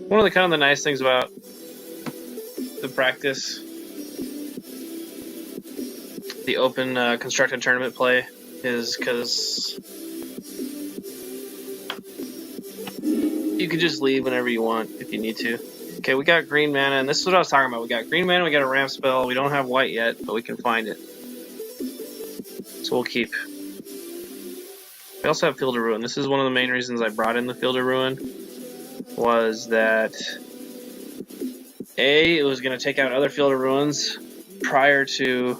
One of the kind of the nice things about the practice, the open constructed tournament play, is because you can just leave whenever you want if you need to. Okay, we got green mana, and this is what I was talking about. We got green mana, we got a ramp spell. We don't have white yet, but we can find it. So we'll keep. We also have Field of Ruin. This is one of the main reasons I brought in the Field of Ruin, was that it was going to take out other Field of Ruins prior to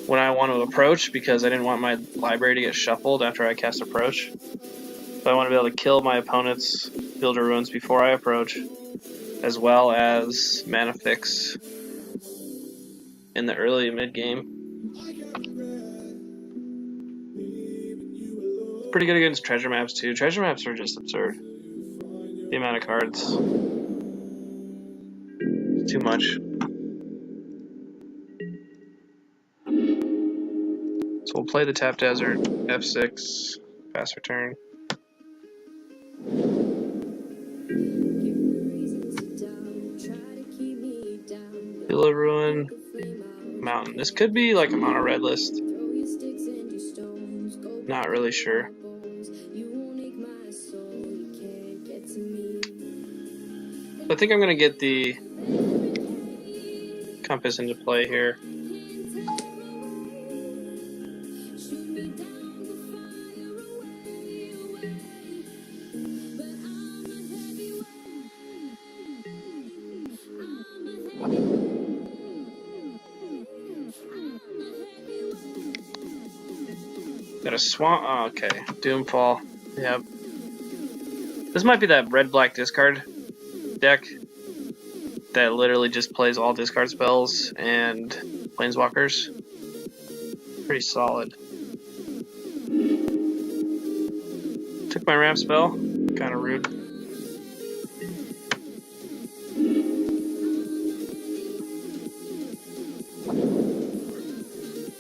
when I want to approach, because I didn't want my library to get shuffled after I cast Approach. So I want to be able to kill my opponent's Field of Ruins before I approach, as well as mana fix in the early mid game. Pretty good against treasure maps too. Treasure maps are just absurd. The amount of cards. Too much. So we'll play the Tap Desert, F6, fast return. Field of Ruin, Mountain. This could be like a mono red list. Not really sure. I think I'm going to get the Compass into play here. Got a Swamp. Oh, okay. Doomfall. Yep. This might be that red-black discard deck that literally just plays all discard spells and planeswalkers. Pretty solid. Took my ramp spell. Kind of rude.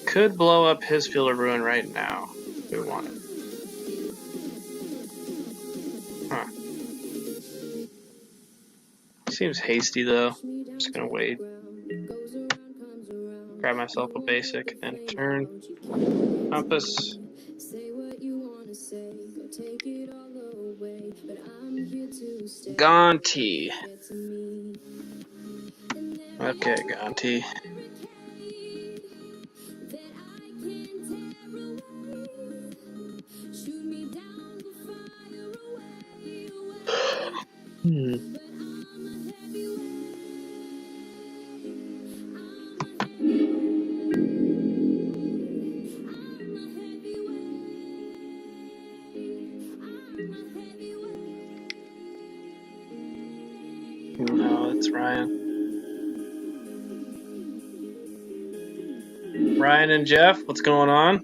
Could blow up his Field of Ruin right now if we want it. Huh. Seems hasty though. I'm just gonna wait. Grab myself a basic and turn. Compass. Gonti. Okay, Gonti. No, it's Ryan. Ryan and Jeff, what's going on?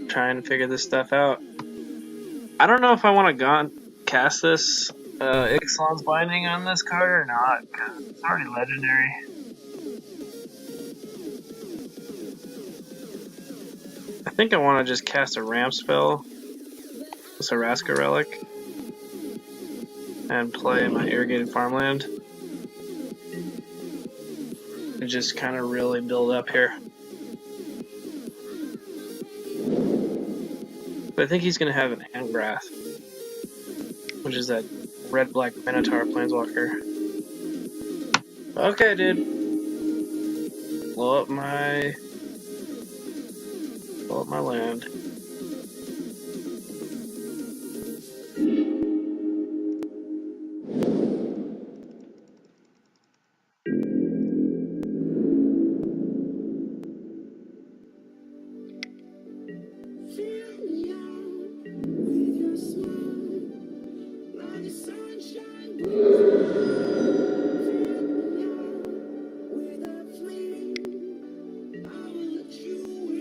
Trying to figure this stuff out. I don't know if I want to cast this Ixalan's Binding on this card or not, because it's already legendary. I think I want to just cast a ramp spell, this Araska Relic, and play my Irrigated Farmland. And just kind of really build up here. But I think he's going to have an Angrath, which is that red-black Minotaur Planeswalker. Okay, dude. Blow up my land.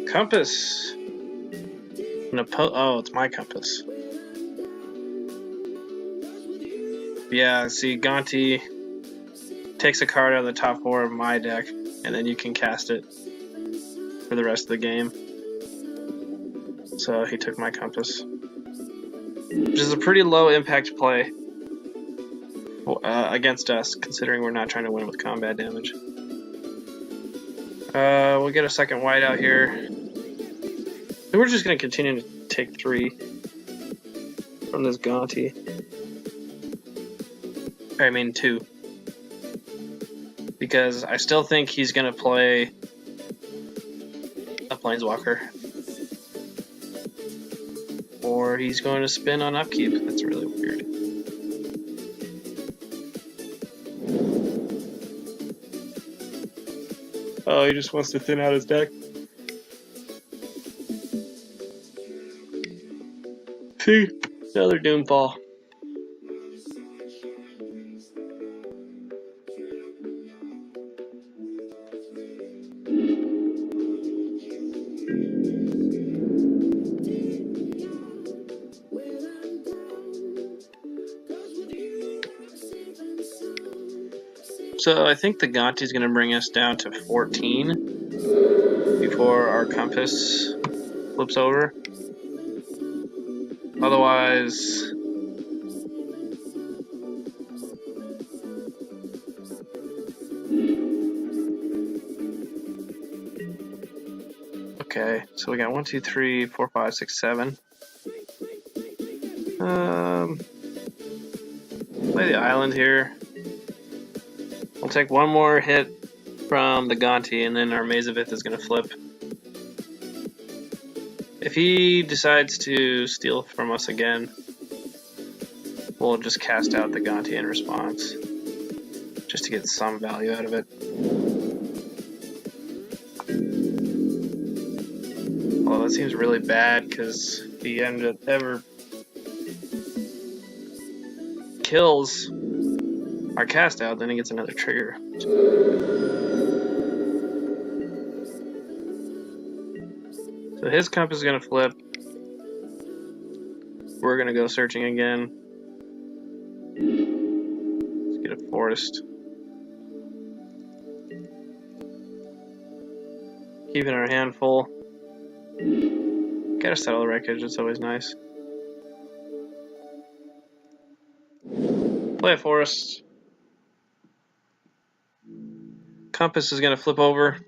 Compass. Oh, it's my Compass. Yeah, see, Gonti takes a card out of the top 4 of my deck, and then you can cast it for the rest of the game. so he took my compass, which is a pretty low impact play against us, considering we're not trying to win with combat damage. We'll get a second white out here. We're just going to continue to take 3 from this Gaunty. I mean 2. Because I still think he's going to play a Planeswalker. Or he's going to spin on upkeep. That's really weird. Oh, he just wants to thin out his deck. See? Another Doomfall. So I think the Gaunty is going to bring us down to 14 before our compass flips over. Otherwise, okay, so we got 1, 2, 3, 4, 5, 6, 7. Play the island here. We'll take one more hit from the Gaunty, and then our Mazavith is going to flip. If he decides to steal from us again, we'll just cast out the Gaunty in response, just to get some value out of it. Although that seems really bad, because if he ever kills our cast out, then he gets another trigger. So his compass is going to flip. We're going to go searching again. Let's get a forest. Keeping our hand full. Gotta settle the wreckage, it's always nice. Play a forest. Compass is going to flip over.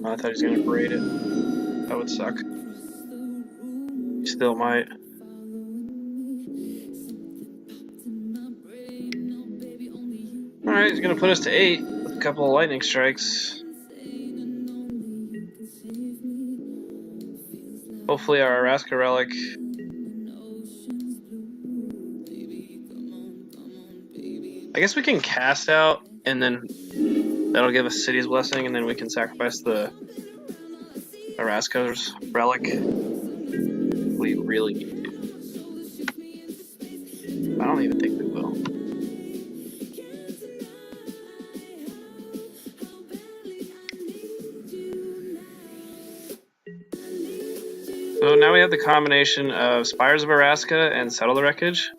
Oh, I thought he was going to braid it. That would suck. He still might. Alright, he's going to put us to 8 with a couple of lightning strikes. Hopefully our Araska Relic I guess we can cast out, and then that'll give us City's Blessing, and then we can sacrifice the Araska's Relic. We really need to. I don't even think we will. So now we have the combination of Spires of Araska and Settle the Wreckage.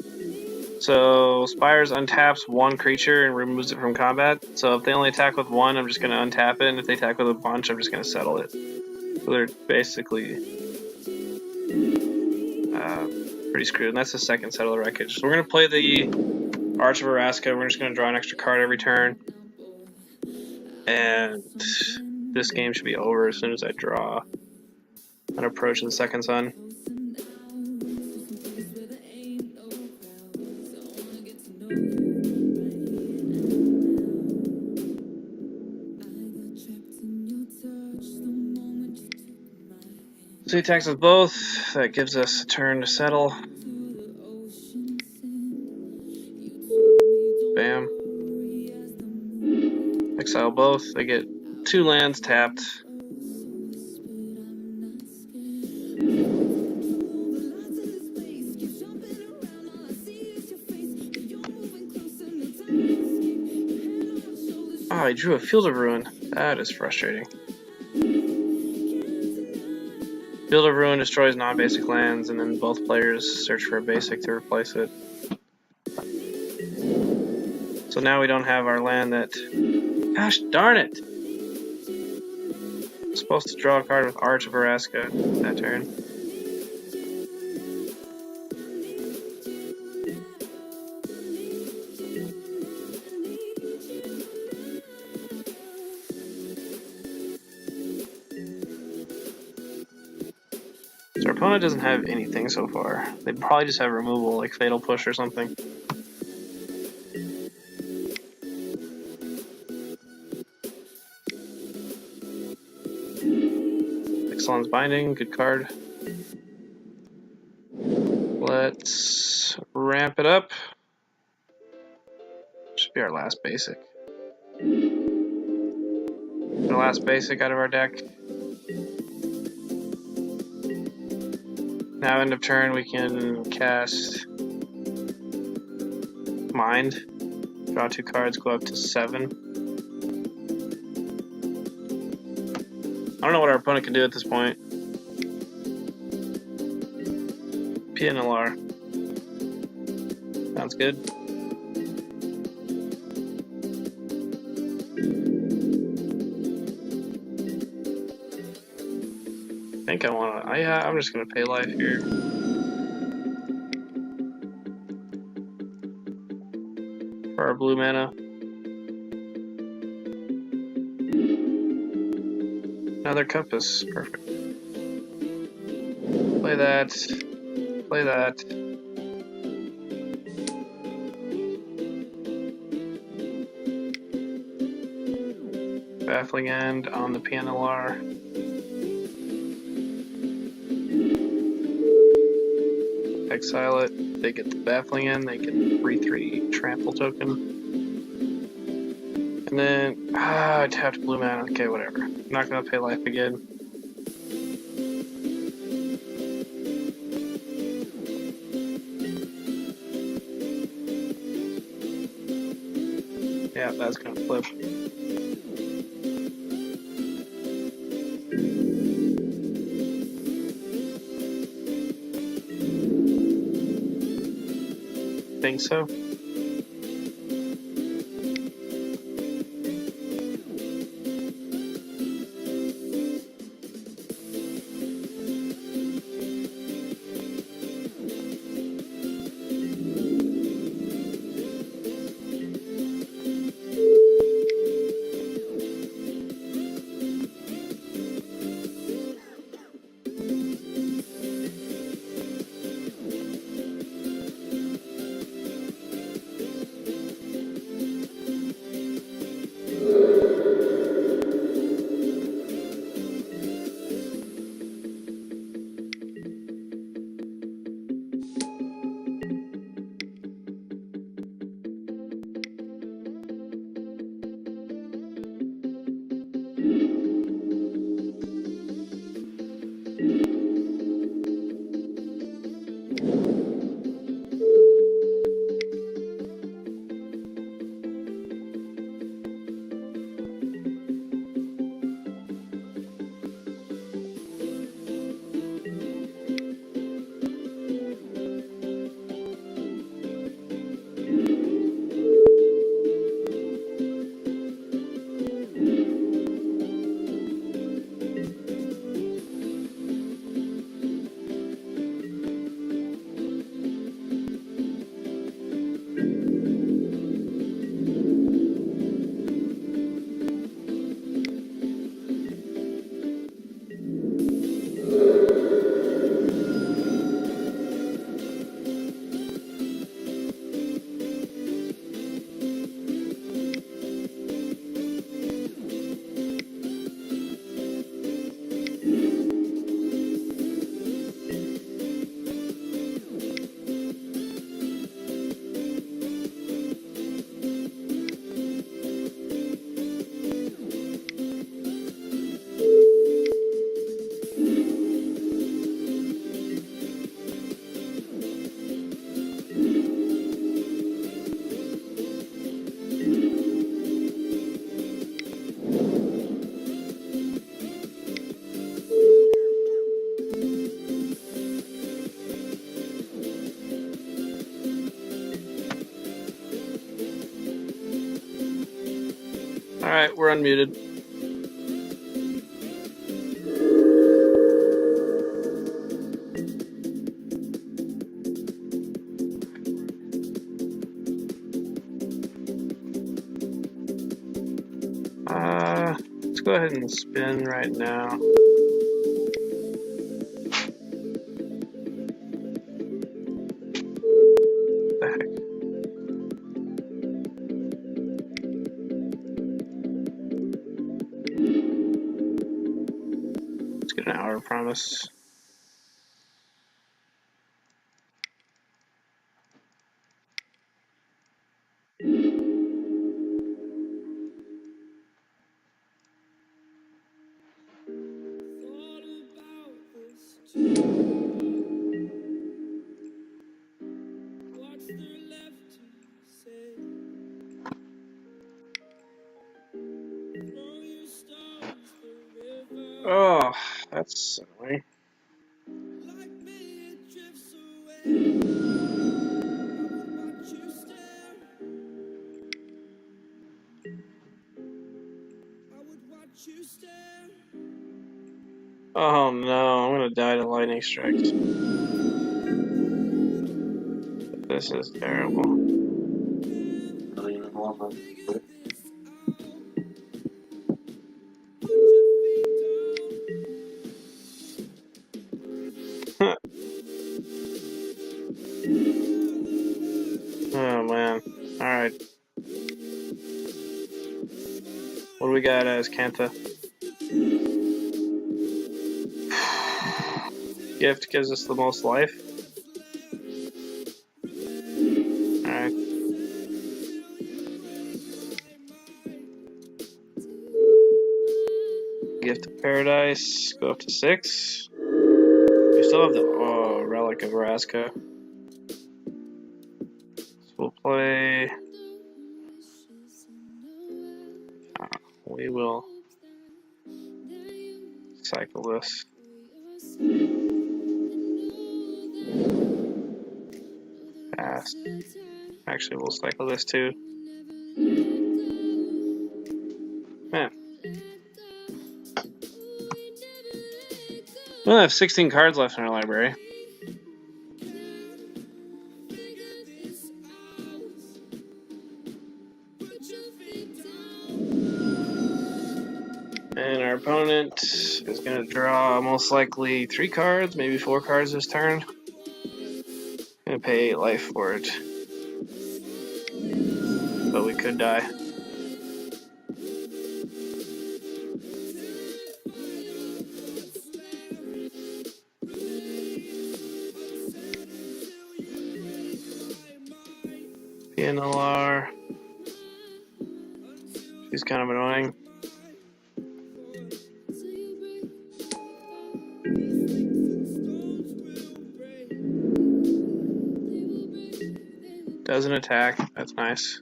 So Spires untaps one creature and removes it from combat. So if they only attack with one, I'm just going to untap it, and if they attack with a bunch, I'm just going to settle it. So they're basically pretty screwed, and that's the second Settle the Wreckage. So we're going to play the Arch of Araska. We're just going to draw an extra card every turn. And this game should be over as soon as I draw an Approach of the Second Sun. So he attacks us both. That gives us a turn to settle. Bam. Exile both. They get 2 lands tapped. Oh, he drew a Field of Ruin. That is frustrating. Field of Ruin destroys non-basic lands, and then both players search for a basic to replace it. So now we don't have our land that... Gosh darn it! I'm supposed to draw a card with Arch of Araska that turn. So our opponent doesn't have anything so far. They probably just have removal, like Fatal Push or something. Ixalan's Binding, good card. Let's ramp it up. Should be our last basic. Our last basic out of our deck. Now end of turn we can cast Mind. Draw 2 cards, go up to 7. I don't know what our opponent can do at this point. PNLR. Sounds good. I think I want to... yeah, I'm just going to pay life here. For our blue mana. Another Compass. Perfect. Play that. Play that. Baffling End on the PNLR. Exile it. They get the Baffling End. They get the 3/3 Trample token. And then I tapped blue mana. Okay, whatever. I'm not gonna pay life again. Yeah, that's gonna flip. Think so. Alright, we're unmuted. Let's go ahead and spin right now. What the heck? Let's get an hour promise. Oh, that's annoying. Oh no, I'm gonna die to lightning strikes. This is terrible. Oh man. Alright. What do we got as Kanta? Gift gives us the most life. Alright. Gift of Paradise. Go up to 6. We still have the Relic of Vraska. So we'll play. We will cycle this. Pass. Actually, we'll cycle this too. Man. We only have 16 cards left in our library. And our opponent is going to draw most likely 3 cards, maybe 4 cards this turn. Going to pay 8 life for it. But we could die. PNLR. She's kind of annoying. Doesn't attack. That's nice.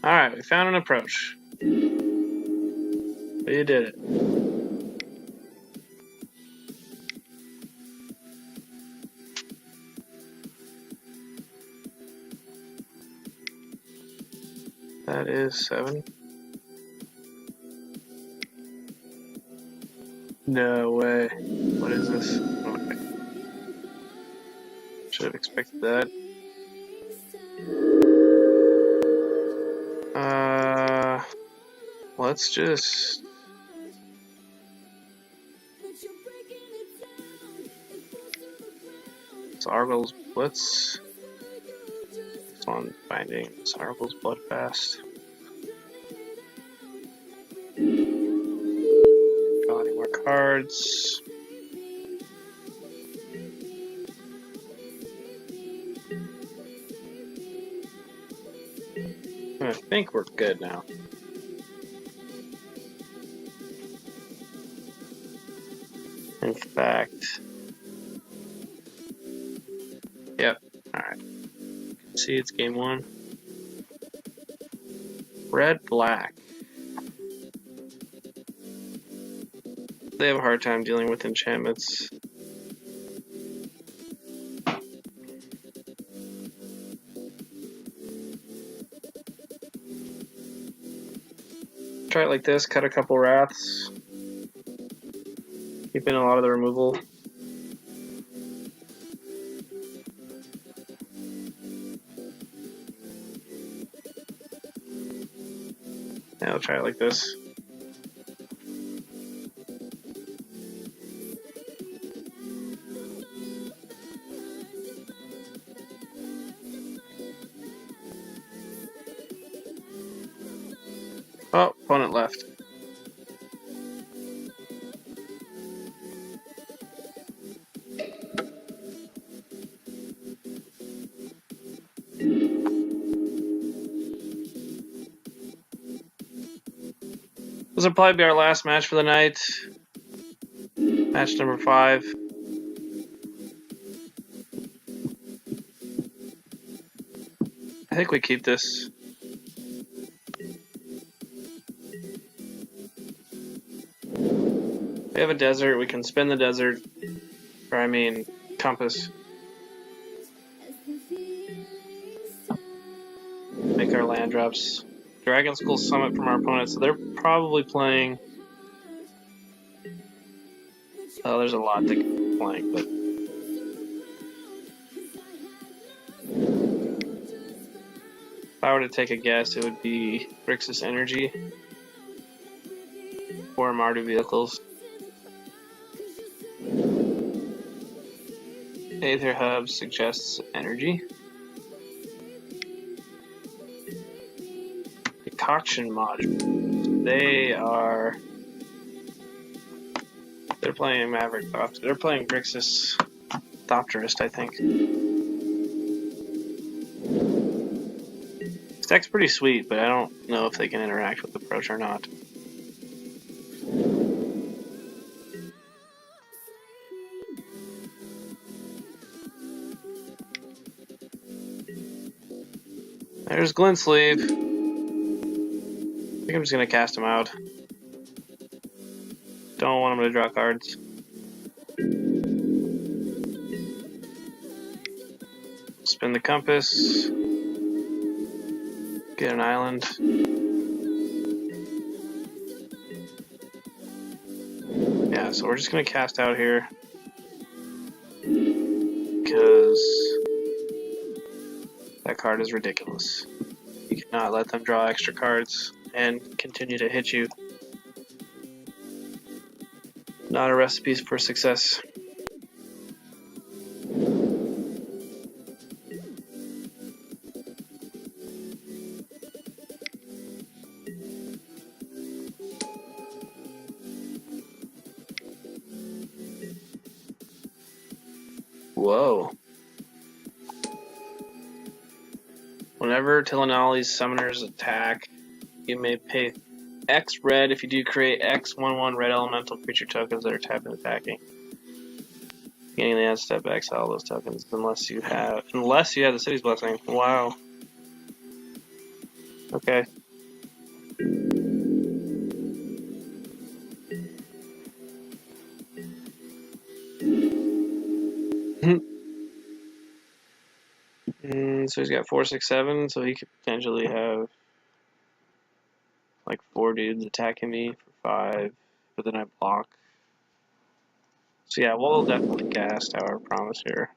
Alright, we found an approach. You did it. That is 7. No way. What is this? Okay. Should have expected that. Let's just... Sargle's Blitz. This one finding Sargle's Bloodfast. Draw any more cards. I think we're good now. In fact, yep. Alright. See, it's game 1. Red, black. They have a hard time dealing with enchantments. Try it like this, cut a couple wraths. Keep in a lot of the removal. Now I'll try it like this. Oh, opponent left. This will probably be our last match for the night. Match number 5. I think we keep this. We have a desert, we can spin the desert. Or I mean, compass. Make our land drops. Dragon Skull Summit from our opponent, so they're probably playing. Oh, there's a lot to keep playing, but. If I were to take a guess, it would be Grixis Energy or Mardu Vehicles. Aether Hub suggests Energy. Decoction Module. They're playing Maverick Thopter. They're playing Grixis Thopterist, I think. This deck's pretty sweet, but I don't know if they can interact with Approach or not. There's Glint Sleeve. I think I'm just gonna cast him out. Don't want him to draw cards. Spin the compass. Get an island. Yeah, so we're just gonna cast out here. Because that card is ridiculous. You cannot let them draw extra cards and continue to hit you. Not a recipe for success. Whoa. Whenever Tilinali's summoners attack, you may pay X red if you do create X 1/1 red elemental creature tokens that are tapped and attacking. Beginning of the end step, exile those tokens unless you have the city's blessing. Wow. Okay. So he's got 4, 6, 7, so he could potentially have like 4 dudes attacking me for 5, but then I block. So yeah, we'll definitely cast our promise here.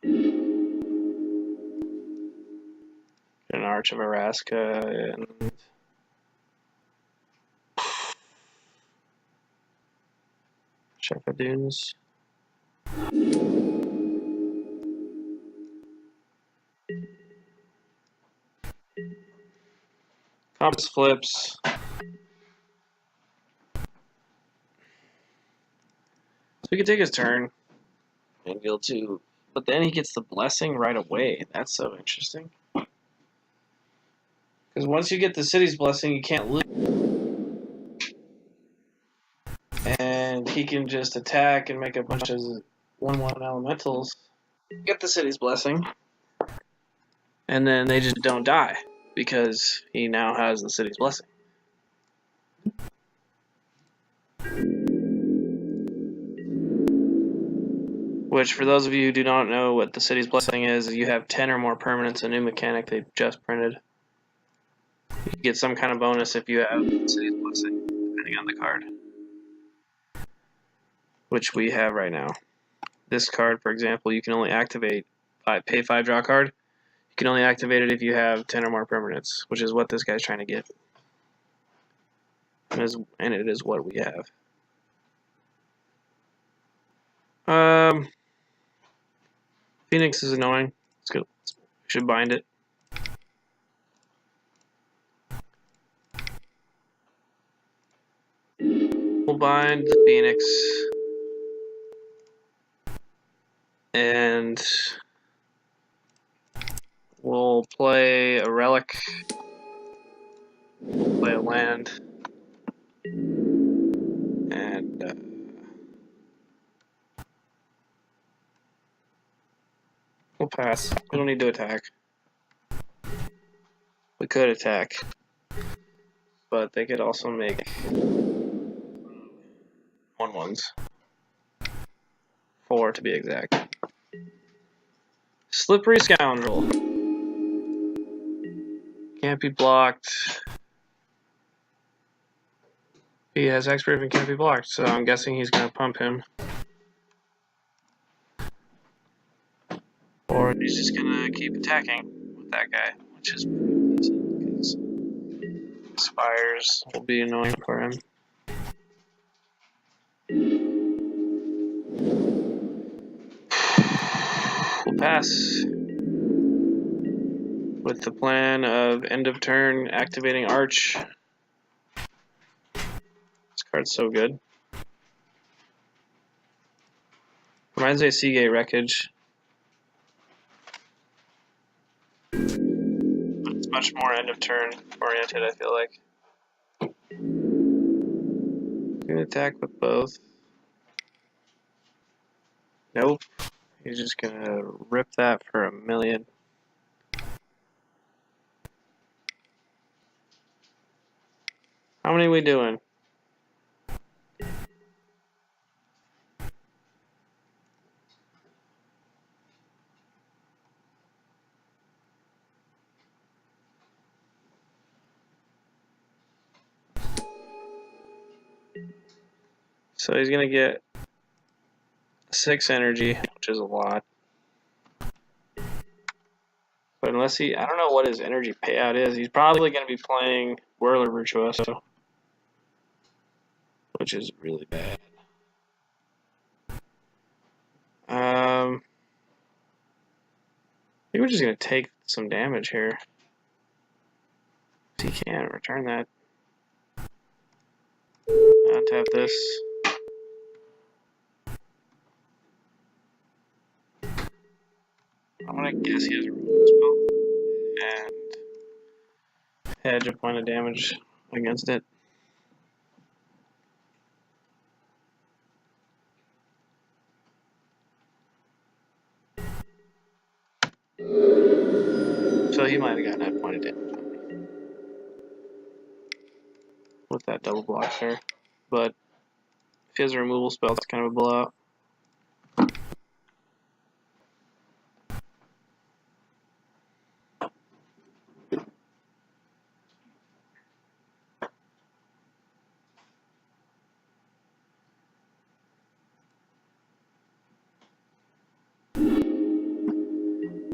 An Arch of Araska and Sheffa Dunes. Compass flips. So we could take his turn and deal 2, but then he gets the blessing right away. That's so interesting. Because once you get the city's blessing, you can't lose. And he can just attack and make a bunch of 1/1 elementals. Get the city's blessing. And then they just don't die. because he now has the city's blessing. Which, for those of you who do not know what the city's blessing is, you have 10 or more permanents, a new mechanic they just printed. You get some kind of bonus if you have the city's blessing, depending on the card. Which we have right now. This card, for example, you can only activate by pay 5 draw card. You can only activate it if you have 10 or more permanents, which is what this guy's trying to get. And it is what we have. Phoenix is annoying. Let's go. We should bind it. We'll bind the Phoenix. And we'll play a relic. We'll play a land. And we'll pass. We don't need to attack. We could attack. But they could also make 1/1s. 4 to be exact. Slippery Scoundrel. Can't be blocked. He has hexproof and can't be blocked, so I'm guessing he's going to pump him. Or he's just going to keep attacking with that guy, which is pretty decent because Spires will be annoying for him. We'll pass. With the plan of end of turn activating Arch. This card's so good. Reminds me of Seagate Wreckage. But it's much more end of turn oriented, I feel like. Gonna attack with both. Nope. He's just gonna rip that for 1,000,000. How many are we doing? So he's gonna get 6 energy, which is a lot. But unless he, I don't know what his energy payout is. He's probably gonna be playing Whirler Virtuoso, which is really bad. I think we're just gonna take some damage here. He can't return that. Untap this. I'm gonna guess he has a removal spell and hedge a point of damage against it. So he might have gotten that point of damage with that double block there. But if he has a removal spell, it's kind of a blowout.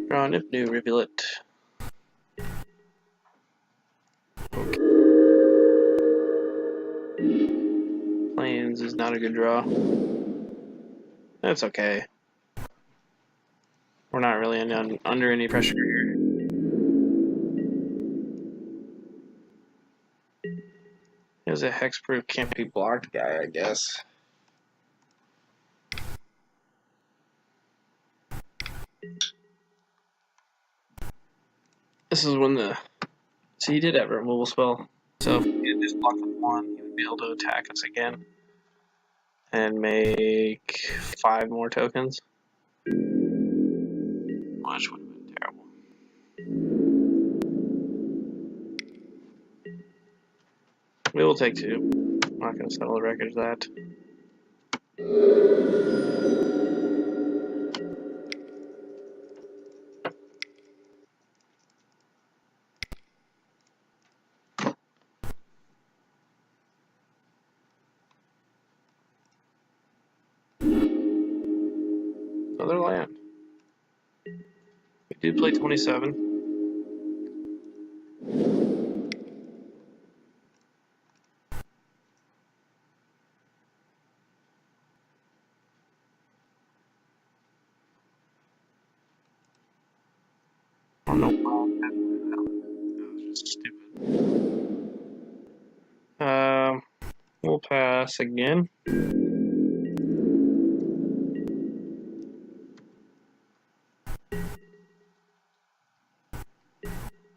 Draw an new Rivulet. Okay. Plains is not a good draw. That's okay. We're not really under any pressure here. There's a hexproof can't be blocked guy, I guess. This is when the... So he did have a removal spell. So if he had just blocked with 1, he would be able to attack us again. And make 5 more tokens. Which would have been terrible. We will take 2. I'm not going to settle the wreckage that. Another land. We do play 27. I don't know why that was just stupid. We'll pass again.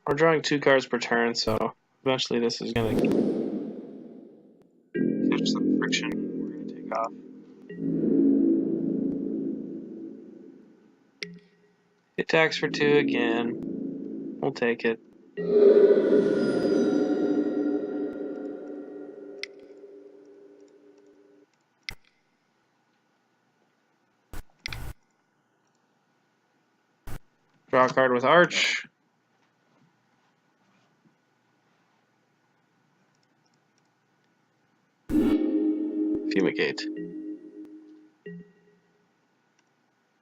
We're drawing 2 cards per turn, so eventually this is going to catch some friction. We're going to take off. He attacks for 2 again. We'll take it. Draw a card with Arch. Fumigate.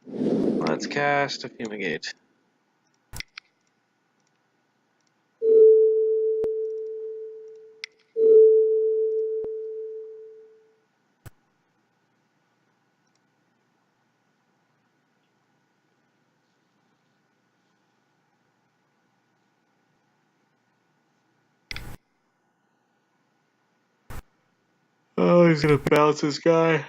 Let's cast a Fumigate. Oh, he's gonna bounce this guy.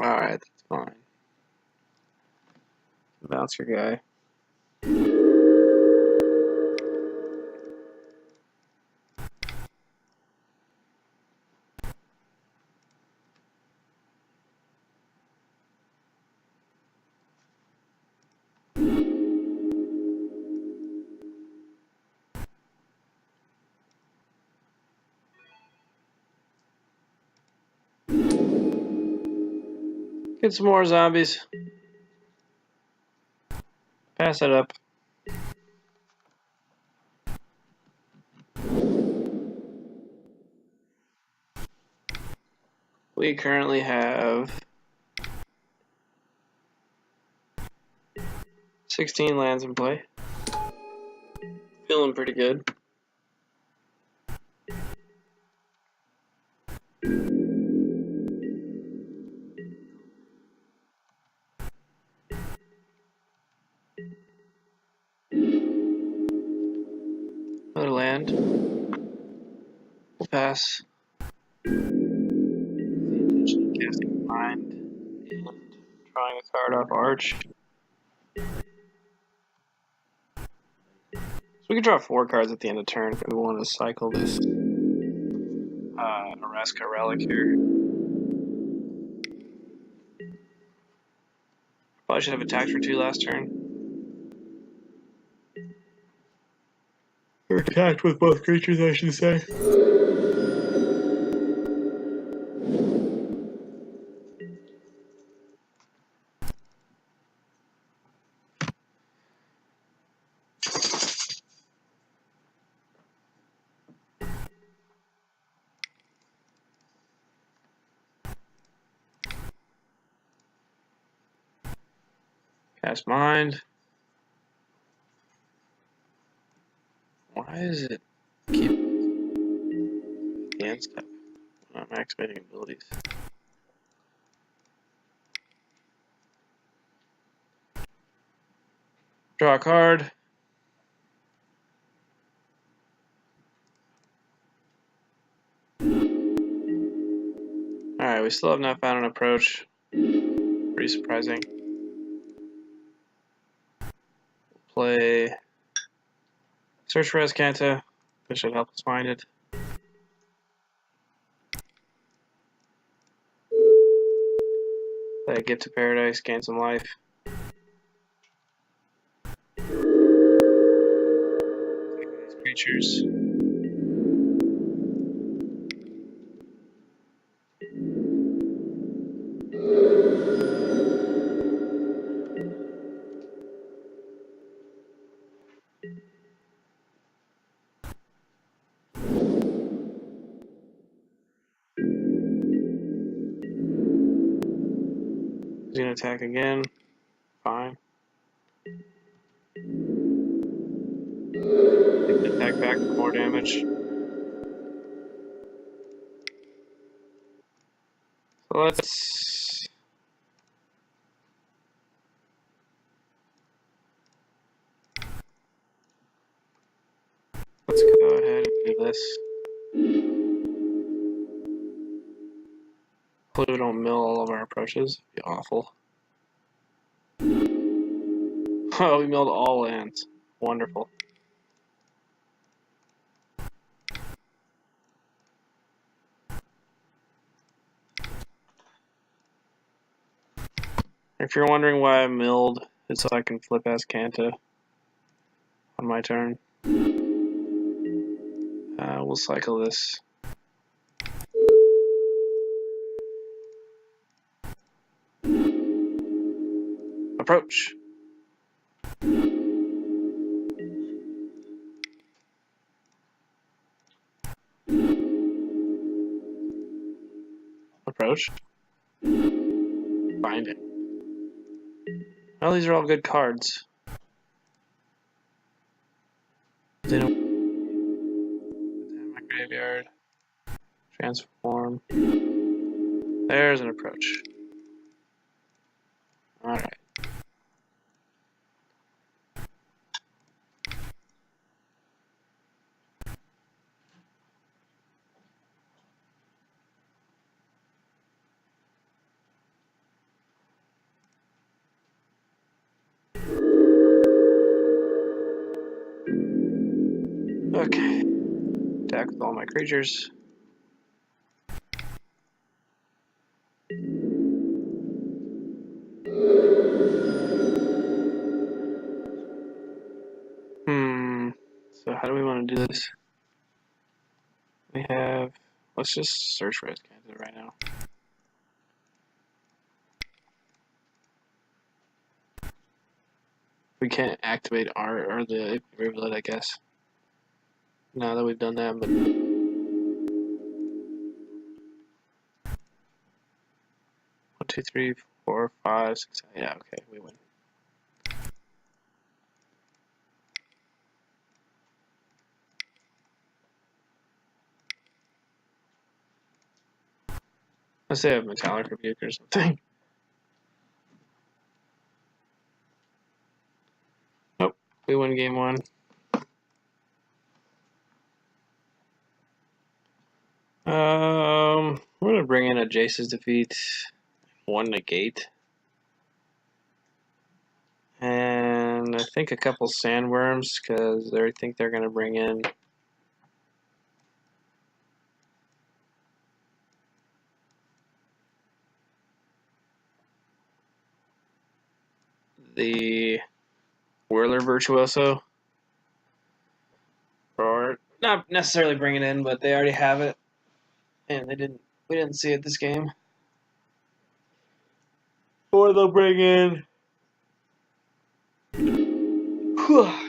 Alright, that's fine. Bounce your guy. Get some more zombies. Pass it up. We currently have 16 lands in play. Feeling pretty good. Another land. We'll pass. The intention of casting Mind and drawing a card off Arch. So we can draw 4 cards at the end of turn if we want to cycle this Araska Relic here. Probably should have attacked for 2 last turn. Or attacked with both creatures, I should say. Cast Mind. Why is it keep hand step when I'm activating abilities? Draw a card. Alright, we still have not found an approach. Pretty surprising. Play Search for Escanta. This should help us find it. Play Play a Get to Paradise, gain some life. These creatures. He's gonna attack again. Fine. Attack back for more damage. So let's go ahead and do this. Hopefully we don't mill all of our approaches. It'd be awful. Oh, we milled all lands. Wonderful. If you're wondering why I milled, it's so I can flip Azcanta on my turn. We'll cycle this. Approach. Approach. Find it. Well, these are all good cards. They don't. My graveyard. Transform. There's an approach. Alright. Okay. Attack with all my creatures. So how do we want to do this? We have... Let's just search for Azcanta right now. We can't activate or the Rivulet, I guess. Now that we've done that, but... 1, 2, 3, 4, 5, 6... Yeah, okay, we win. Let's say I have Metallic Rebuke or something. Nope, we win game 1. We're gonna bring in a Jace's Defeat, 1 negate, and I think a couple Sandworms because I think they're gonna bring in the Whirler Virtuoso, or not necessarily bring it in, but they already have it, and we didn't see it this game. Or they'll bring in,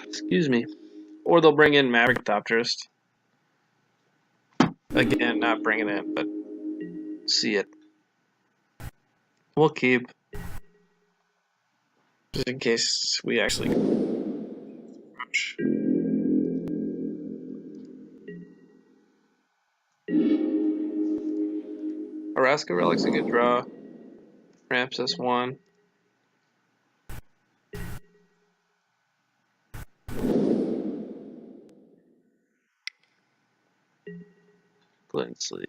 excuse me, or they'll bring in Maverick Thopterist. Again, not bring it in, but see it. We'll keep, just in case we actually approach. Araska Relic's a good draw. Ramps us 1. Glint Sleeve.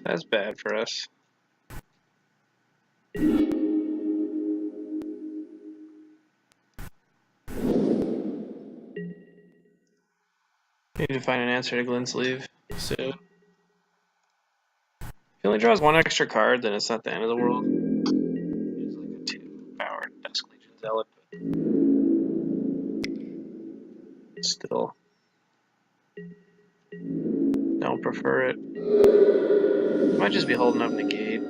That's bad for us. Need to find an answer to Glint Sleeve soon. he only draws one extra card, then it's not the end of the world. It's like a 2-power Dusk Legion Zealot, but still don't prefer it. Might just be holding up Negate.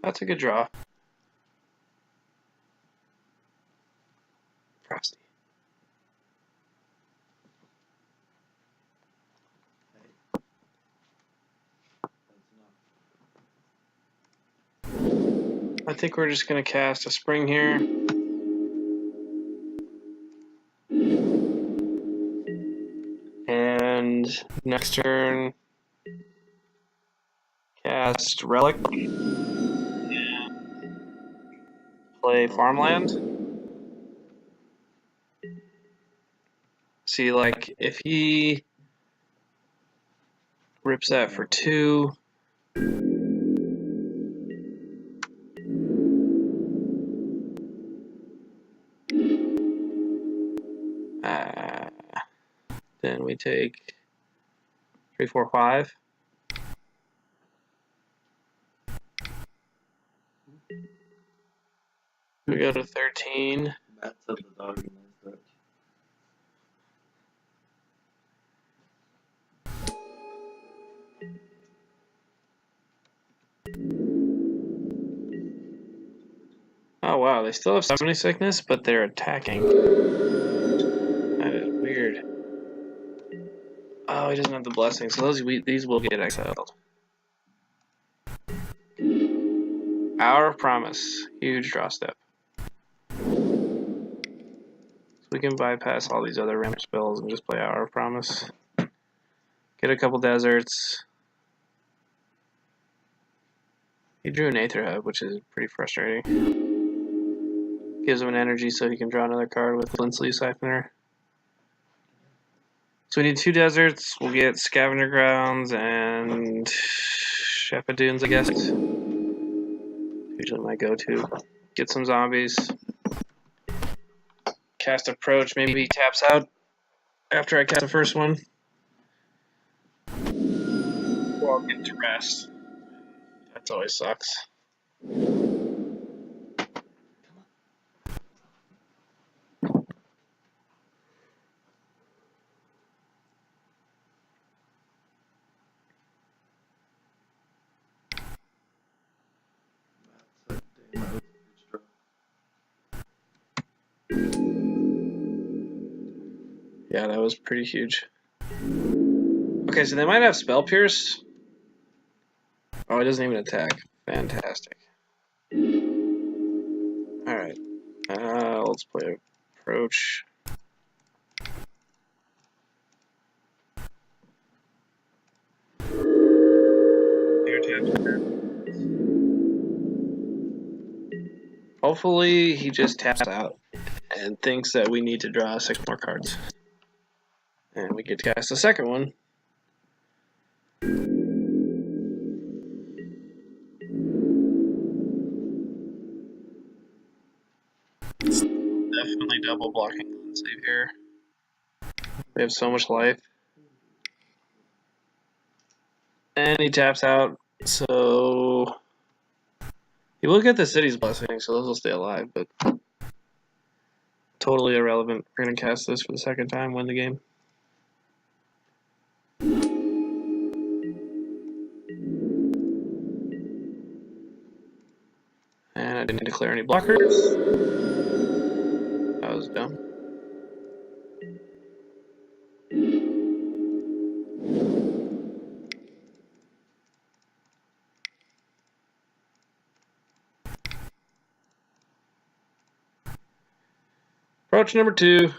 That's a good draw. Frosty. I think we're just going to cast a Spring here. And next turn, cast Relic. Play Farmland. See, like, if he rips that for 2, then we take 3, 4, 5. We go to 13. That's of the dog in that. Oh wow, they still have Summoning Sickness, but they're attacking. That is weird. Oh, he doesn't have the Blessing, so these will get exiled. Hour of Promise. Huge draw step. So we can bypass all these other ramp spells and just play Hour of Promise. Get a couple deserts. He drew an Aether Hub, which is pretty frustrating. Gives him an energy so he can draw another card with Flint Sleeve Siphoner. So we need 2 deserts. We'll get Scavenger Grounds and Shepherd Dunes, I guess. Usually my go-to. Get some zombies. Cast Approach. Maybe he taps out after I cast the first one. Or I'll get to rest. That always sucks. Yeah, that was pretty huge. Okay, so they might have Spell Pierce. Oh, it doesn't even attack. Fantastic. Alright. Let's play Approach. Hopefully he just taps out and thinks that we need to draw 6 more cards. And we get to cast the second one. It's definitely double blocking save here. We have so much life. And he taps out, so he will get the city's blessing, so those will stay alive, but totally irrelevant. We're going to cast this for the second time, win the game. And I didn't declare any blockers. That was dumb. Approach number 2.